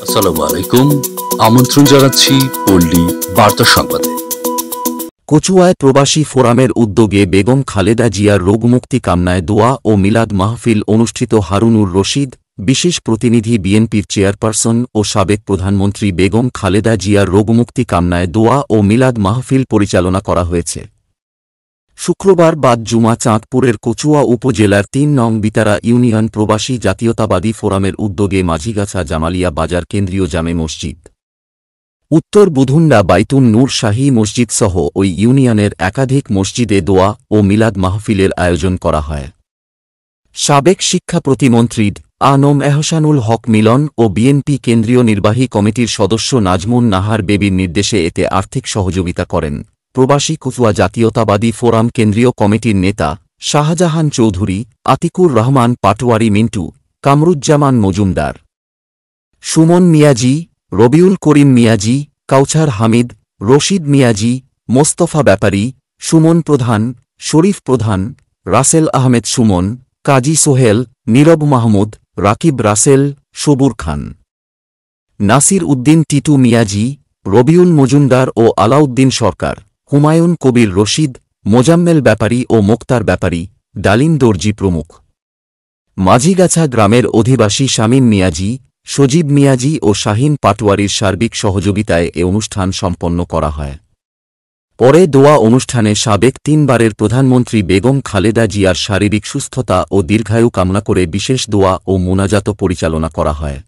আসসালামু আলাইকুম, আমন্ত্রণ জানাচ্ছি পল্লী বার্তা সংবাদে। কচুয়ায় প্রবাসী ফোরামের উদ্যোগে বেগম খালেদা জিয়ার রোগমুক্তি কামনায় দোয়া ও মিলাদ মাহফিল অনুষ্ঠিত। হারুনুর রশিদ, বিশেষ প্রতিনিধি, বিএনপির চেয়ারপারসন ও সাবেক প্রধানমন্ত্রী বেগম খালেদা জিয়ার রোগমুক্তি কামনায় দোয়া ও মিলাদ মাহফিল পরিচালনা করা হয়েছে। শুক্রবার বাদ জুমা চাঁদপুরের কচুয়া উপজেলার ৩ নং বিতারা ইউনিয়ন প্রবাসী জাতীয়তাবাদী ফোরামের উদ্যোগে মাঝিগাছা জামালিয়া বাজার কেন্দ্রীয় জামে মসজিদ, উত্তর বুধুন্ডা বাইতুন নূর শাহী মসজিদ সহ ওই ইউনিয়নের একাধিক মসজিদে দোয়া ও মিলাদ মাহফিলের আয়োজন করা হয়। সাবেক শিক্ষা প্রতিমন্ত্রী আ.ন.ম এহসানুল হক মিলন ও বিএনপি কেন্দ্রীয় নির্বাহী কমিটির সদস্য নাজমুন নাহার বেবির নির্দেশে এতে আর্থিক সহযোগিতা করেন প্রবাসী কচুয়া জাতীয়তাবাদী ফোরাম কেন্দ্রীয় কমিটির নেতা শাহজাহান চৌধুরী, আতিকুর রহমান পাটোয়ারি, মিন্টু, কামরুজ্জামান মজুমদার, সুমন মিয়াজি, রবিউল করিম মিয়াজি, কাউছার হামিদ, রশিদ মিয়াজি, মোস্তফা ব্যাপারী, সুমন প্রধান, শরীফ প্রধান, রাসেল আহমেদ সুমন, কাজী সোহেল, নীরব মাহমুদ, রাকিব রাসেল, সবুর খান, নাসির উদ্দিন টিটু মিয়াজি, রবিউল মজুমদার ও আলাউদ্দিন সরকার, হুমায়ুন কবির রশিদ, মোজাম্মেল ব্যাপারী ও মোক্তার ব্যাপারী, ডালিম দর্জি প্রমুখ। মাঝিগাছা গ্রামের অধিবাসী শামীম মিয়াজি, সজীব মিয়াজি ও শাহিন পাটোয়ারির সার্বিক সহযোগিতায় এ অনুষ্ঠান সম্পন্ন করা হয়। পরে দোয়া অনুষ্ঠানে সাবেক ৩ বারের প্রধানমন্ত্রী বেগম খালেদা জিয়ার শারীরিক সুস্থতা ও দীর্ঘায়ু কামনা করে বিশেষ দোয়া ও মোনাজাত পরিচালনা করা হয়।